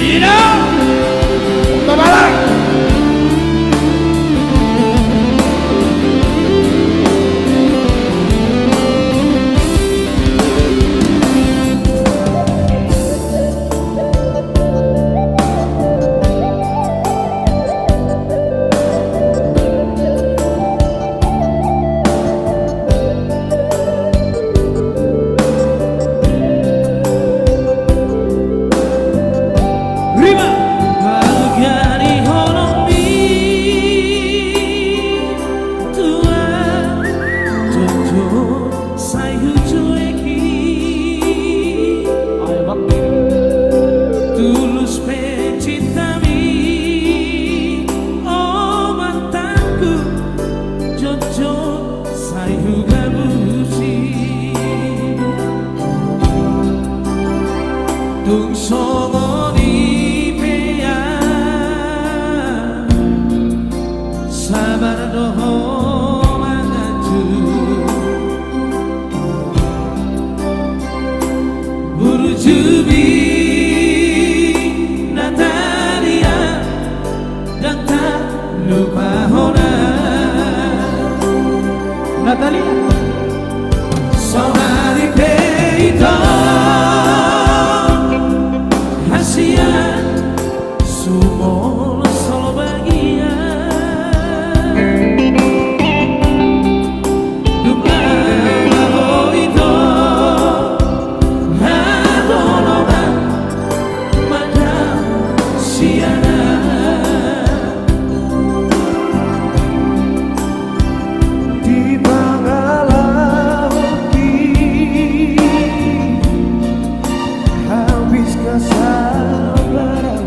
Ina Babalak. Tung songo ni pea sabar doho mangatu Burjubi Natalia dan tak lupa Hona Natalia Saudari Peito Sumol solo bagia Duka baho ito Hadolonan Madam Siana Di Bangalaki Habis kesabaran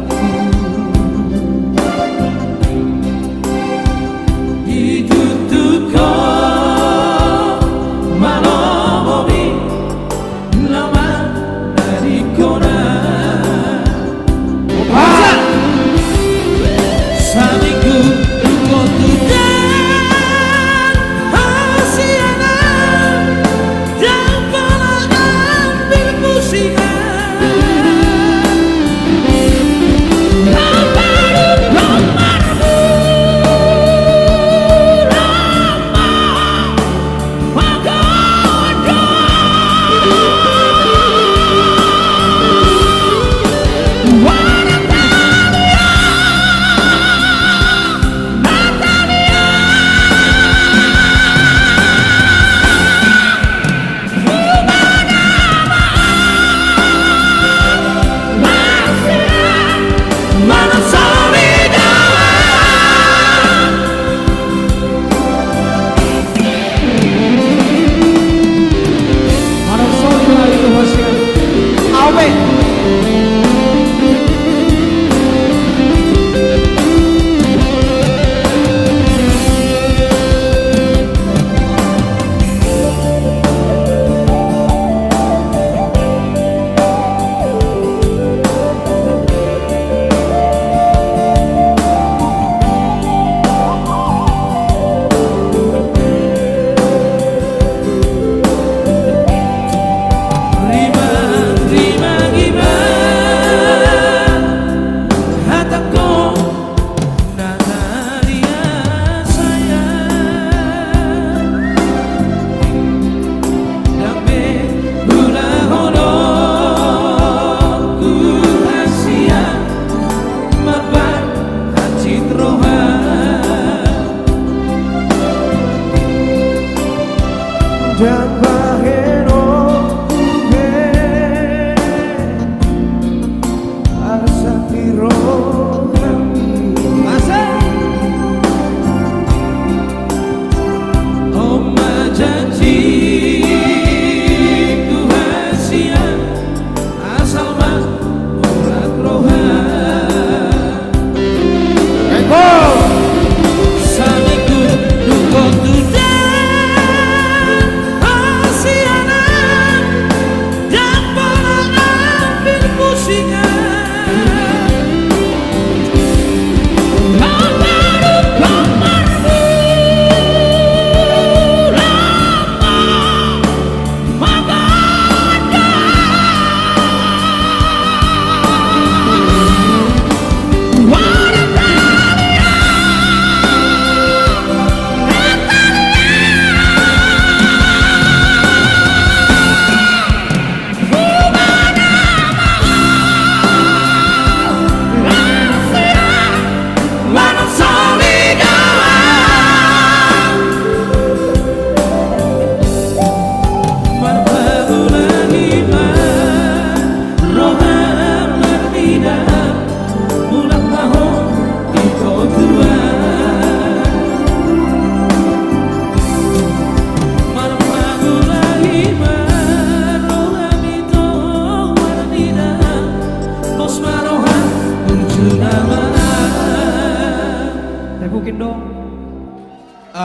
Terima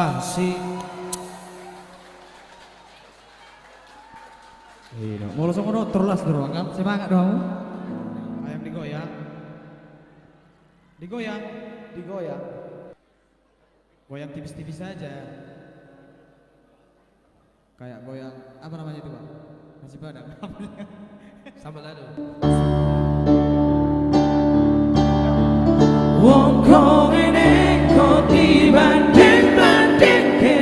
kasih. Iya, mau langsung ngono terus dong kan? Semangat dong. Ayam digoyang. Digoyang. Digoyang. Goyang tipis-tipis saja. Kayak goyang apa namanya itu, Pak? Nasi padang. Sambal lado. Wong kong ini kok dibanding-bandingke,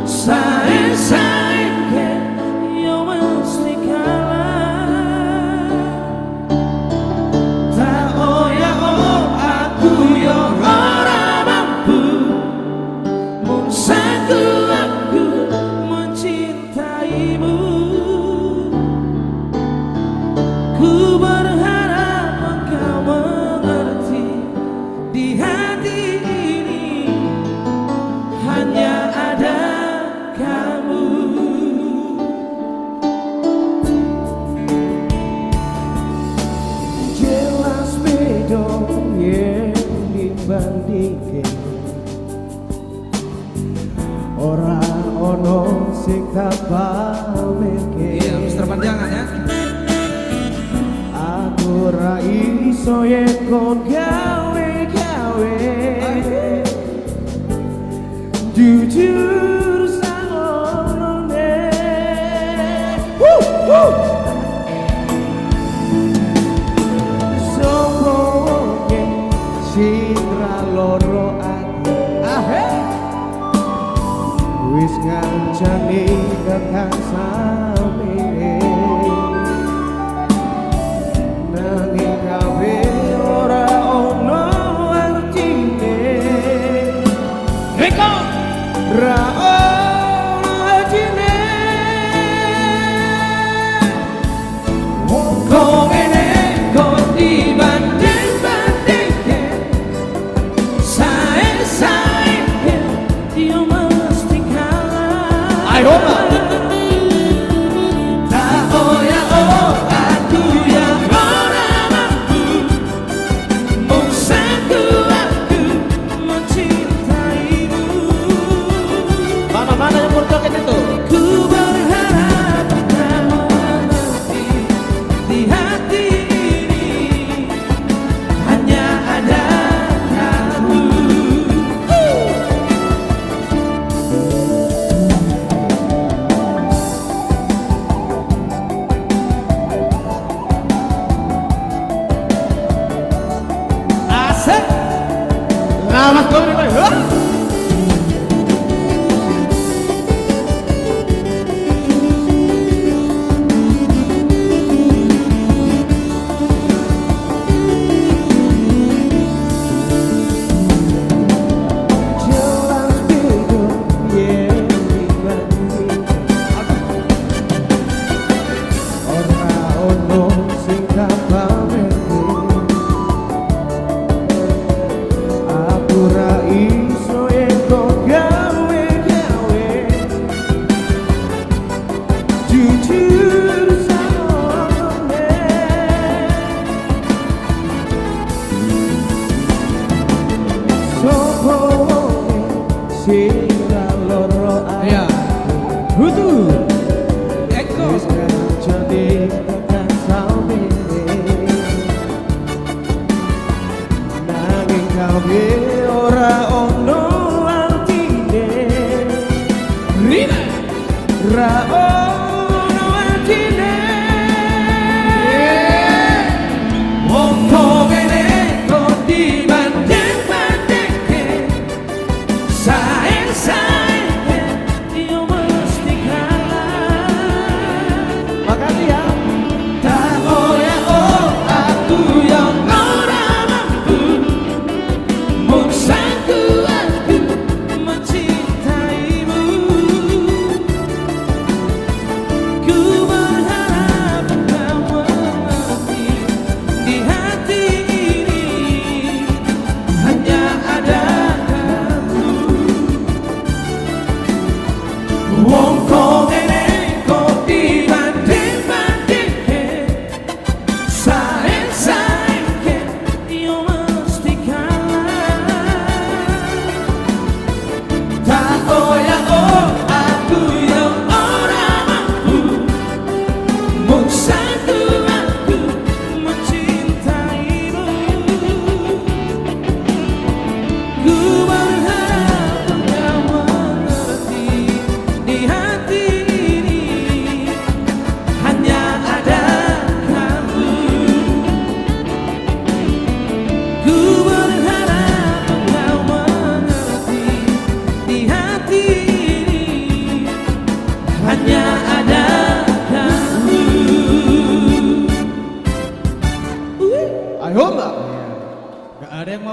sae-saeke yo mesti kalah. Tak oyak-oyok aku yo ora mampu, mun aku mencintaimu. Ku berharap engkau mengerti, di hati ini hanya ada kamu. Jelas beda yang dibandingke, ora ono sing tak pamerke. Iya, Mister Panjangan ya. Aku ra iso yen kon gawe-gawe, jujur sangonone. Sopo wonge sing ra loro ati, wis ngancani kekasame. Nanging kawe ora ono artine, Riko ra ono artine. Wong kok ngene kok dibanding-bandingke, sae-saeke yo mesti kalah. Ayo, Pak.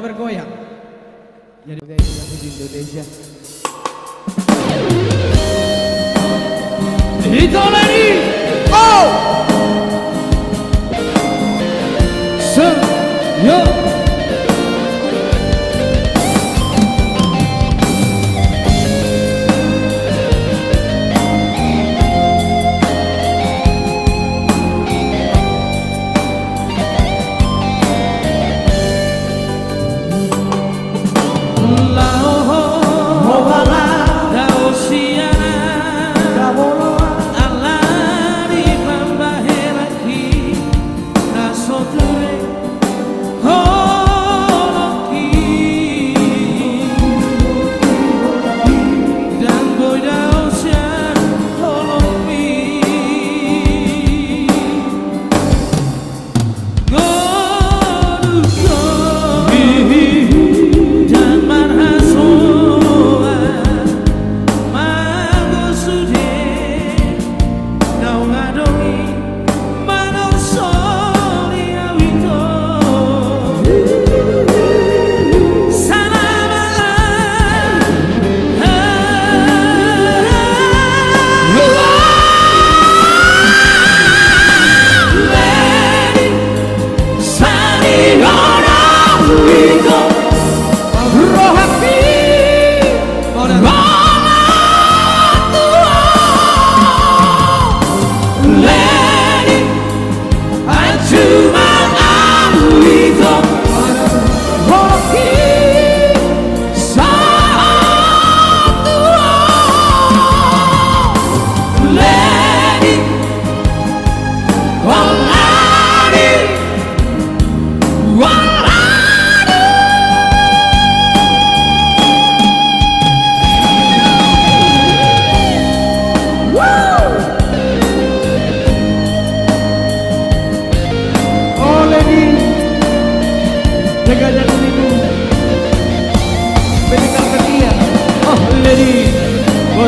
bergoyang. Jadi di Indonesia. Itu lagi. Oh, Yo.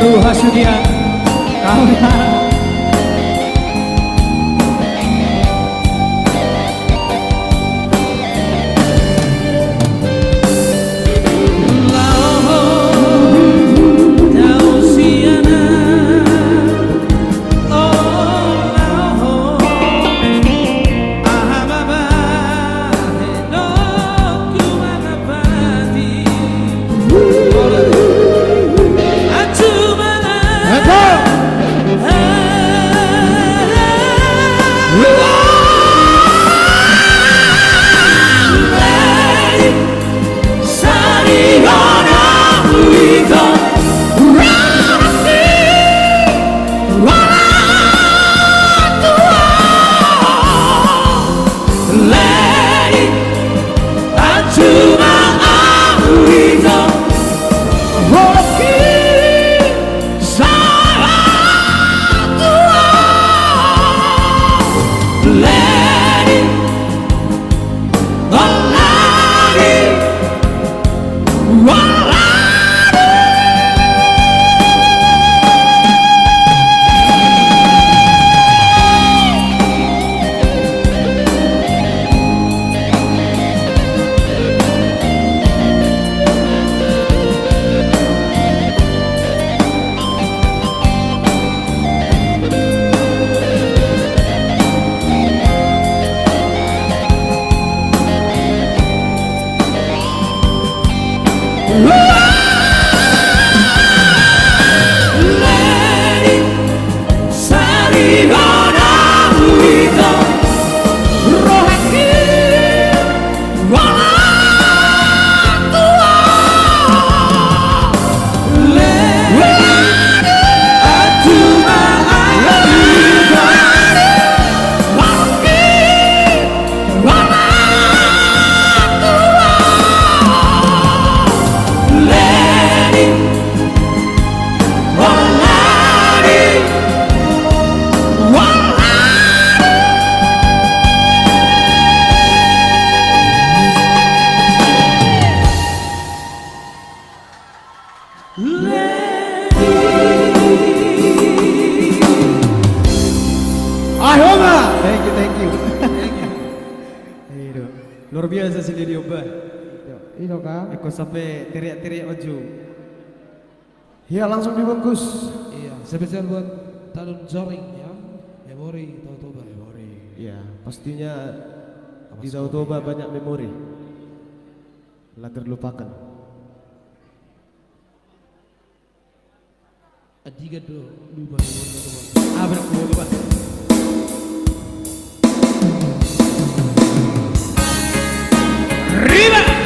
baru hasilnya kawan. Luar biasa sendiri Oba. Itu kah? Eko sampai teriak-teriak ojo. Ya langsung dibungkus. Iya, spesial buat Talun Zoring ya. Memori Tautoba. Memori. Ya, pastinya di Tautoba banyak memori. Telah terlupakan. Adiga do lupa memori Tautoba. Benar boleh Pak. Riba.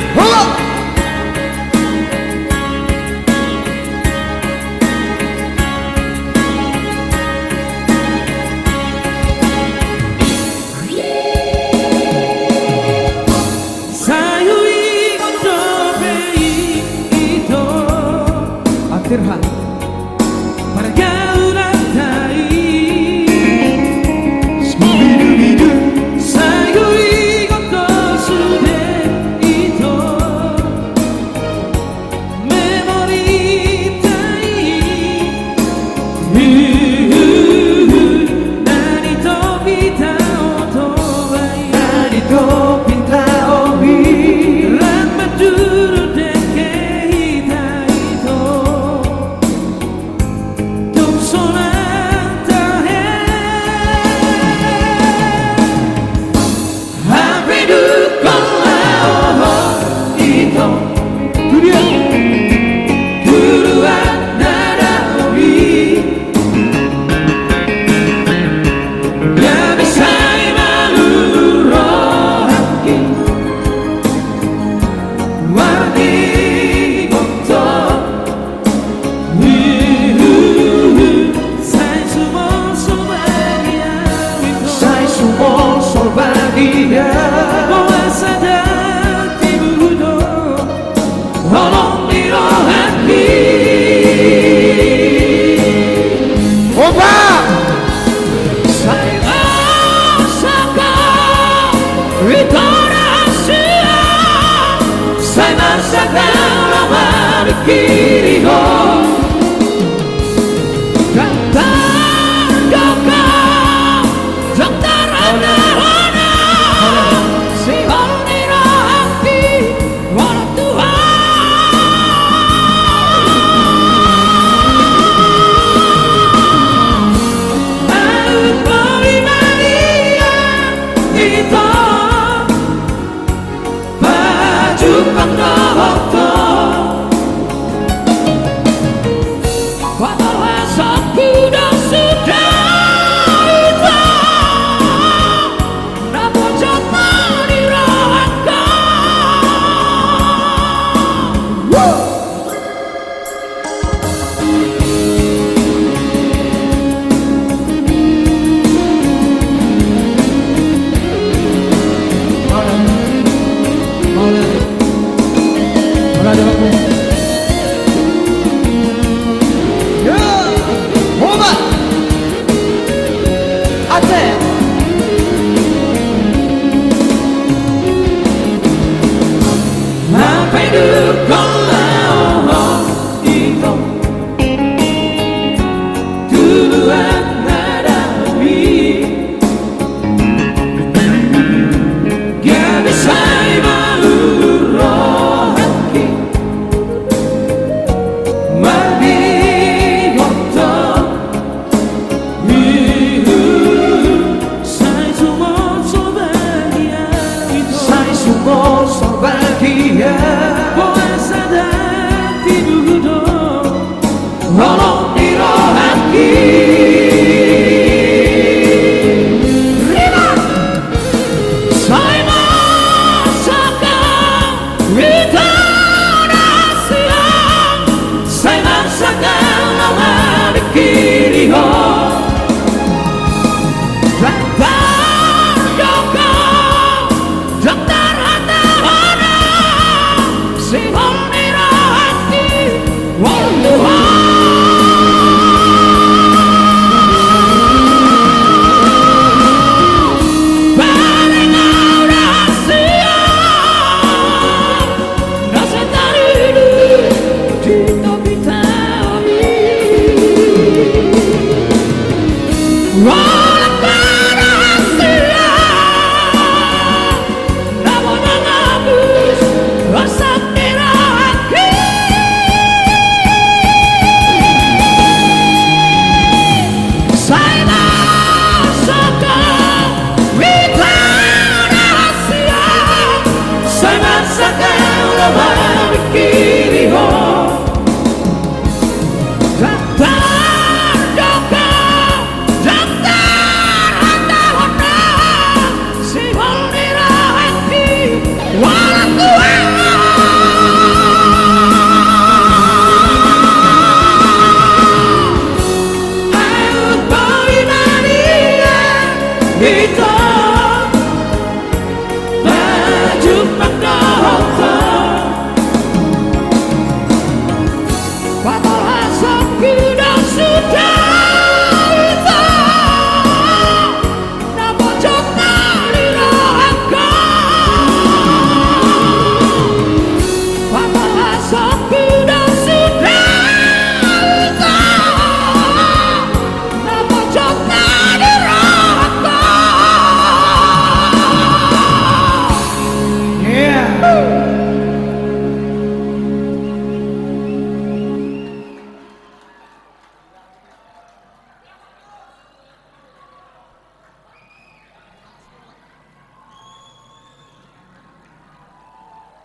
Akhirnya Pergaulan tai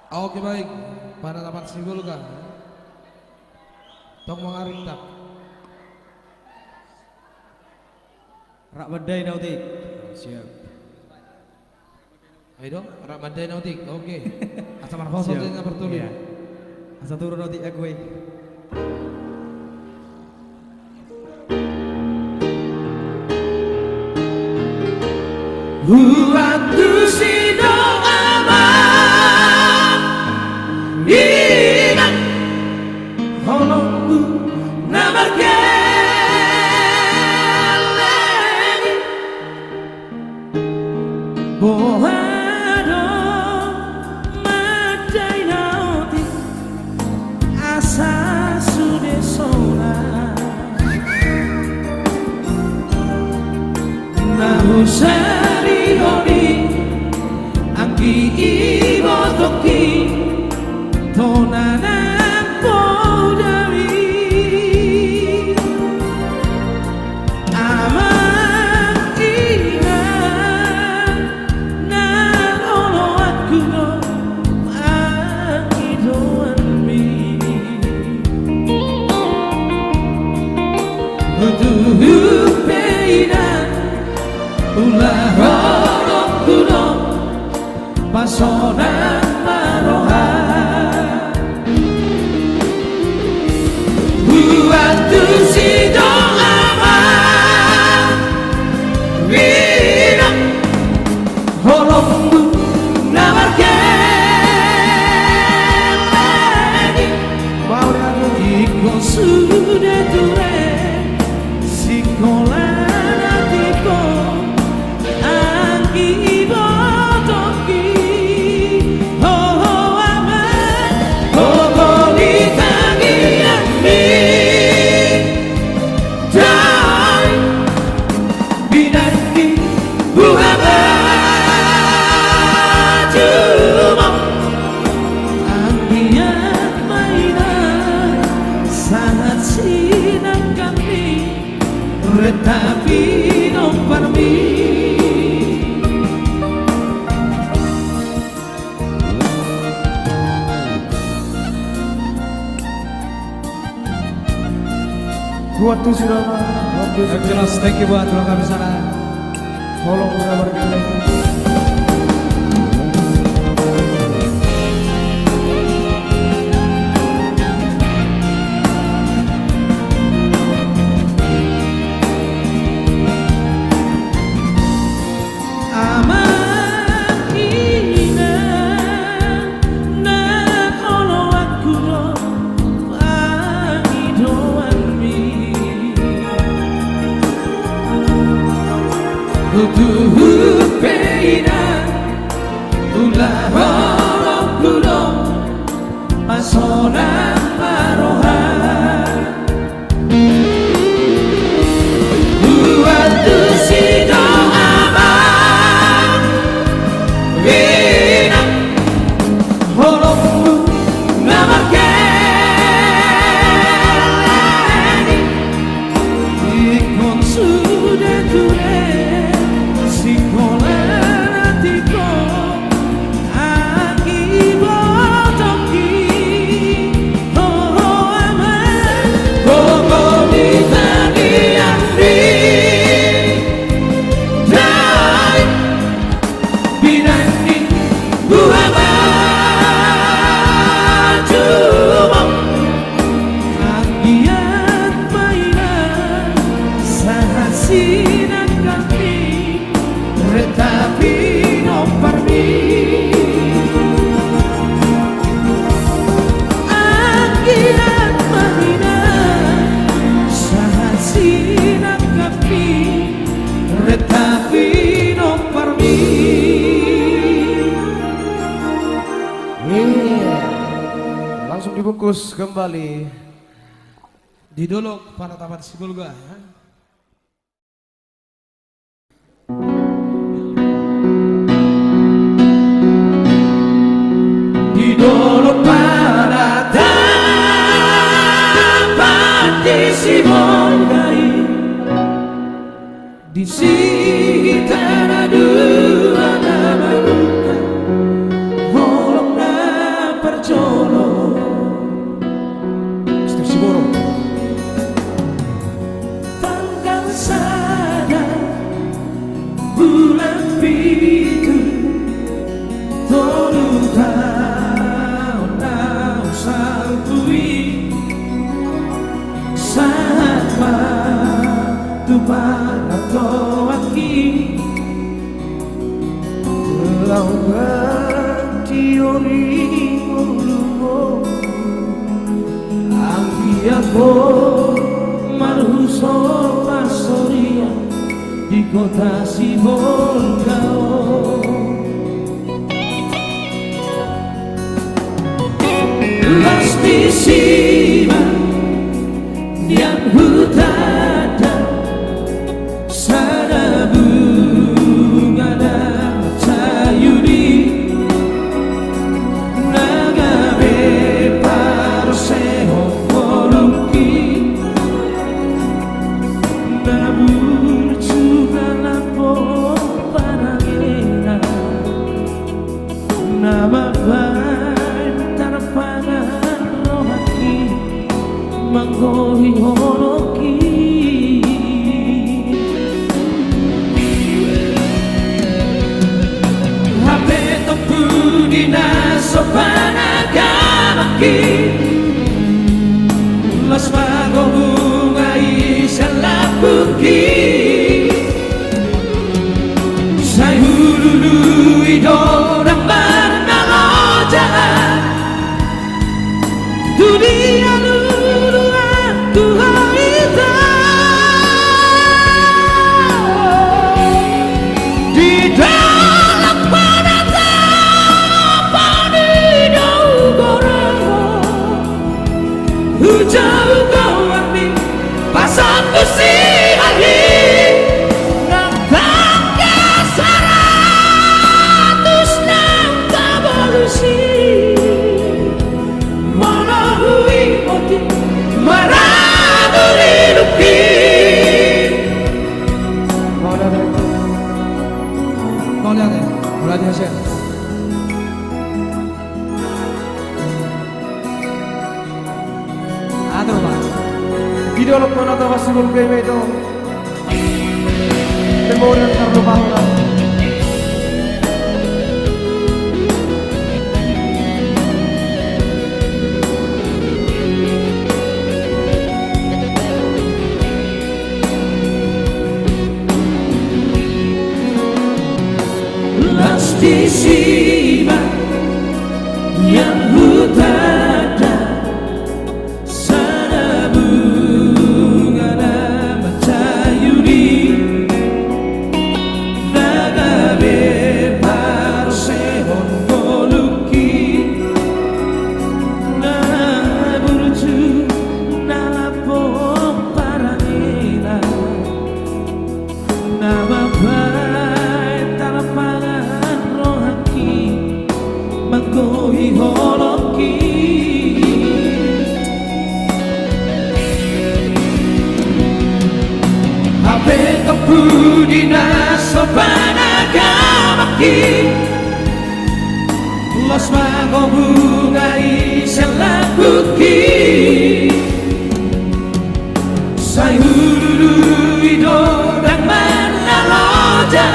Oke baik, pada dapat simpulkan tong mengaring tak Rak bedai nautik. Siap. ayo dong, Ramadhan Nautik, oke. Asal Siap. marfah bertulis. Iya. Asa turun nautik aku. Waktu si doa ingat holongku nama keleng bohado madai nauti asa sude sona nahu sari honi angki ibotoki tonanan podami aman ingat nan ono aku no angidoan mi untuk peinan ulah orang kuno pasonan maroha waktu si doa wina holongmu namar keleni mau iko sudah ture sikola natiko angki botoki oh aman oh boli tangian mi dan binati buhaba cuma angkian mainan sangat sinan kami retapi nomparmi Waktu Surama, waktu Jelas, thank you buat kami sana. Holong kabar keleng. aman ingat nan ono aku no pangidoan mi kudu peinan ulah orang kuno pasonan maroha waktu si doa wina holongmu nama keleni ikon sudah ture sikola natiko angki botoki dibungkus kembali. Didolok para taman Sibulga ya. Didolok pada taman Sibulga, di sini tanah dua nama luka, holong na percolo. Steve Siboro. Tanggal sana bulan pitu tolu tahun na saltui sama tu para toaki lawan teori mulu aku marhuso pasoria di kota Sibolgao. Lastisima yang hutada sana bunga dan sayuri nagabe parseho poluki nabur juga lapo parangena nama tarpangan rohaki manggohi holoki hape topu dinasopan agamaki las mago bunga isang lapuki sayululu idorang bermelojaan dunia luluan Tuhan itu di dalam pada tapan hidau goreng hujau kawanmi pasang kusi hari nantang kesaratus nang tabalusi manahui moti maraduri lupi. Mau lihat ya? Mulai Hasan. Aduh Pak. Didolok mana tahu Sibulga itu memorial Carlo Bahura. Lastisima yang hutada sana bunga nama sayuri nagabe parsehon koluki naburju nalapo parangena nama baik talapangan rohaki manggohi holoki hape topu dinasopan agamaki los mago bunga isang lapuki sayululu idodang manalojan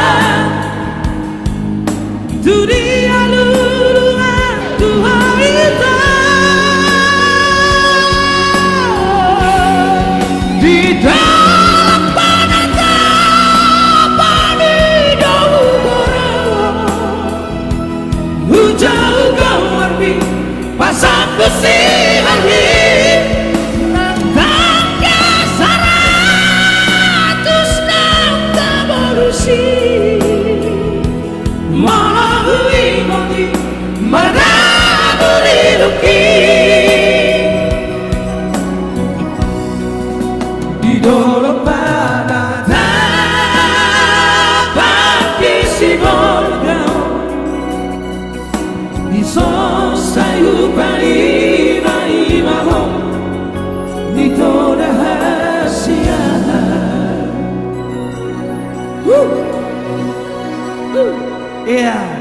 dunia luluan Tuhan itu di dalam pada tapan hidau goreng hujau kawarmi pasang kusi hari nantang kesaratus nang tabalusi Iya.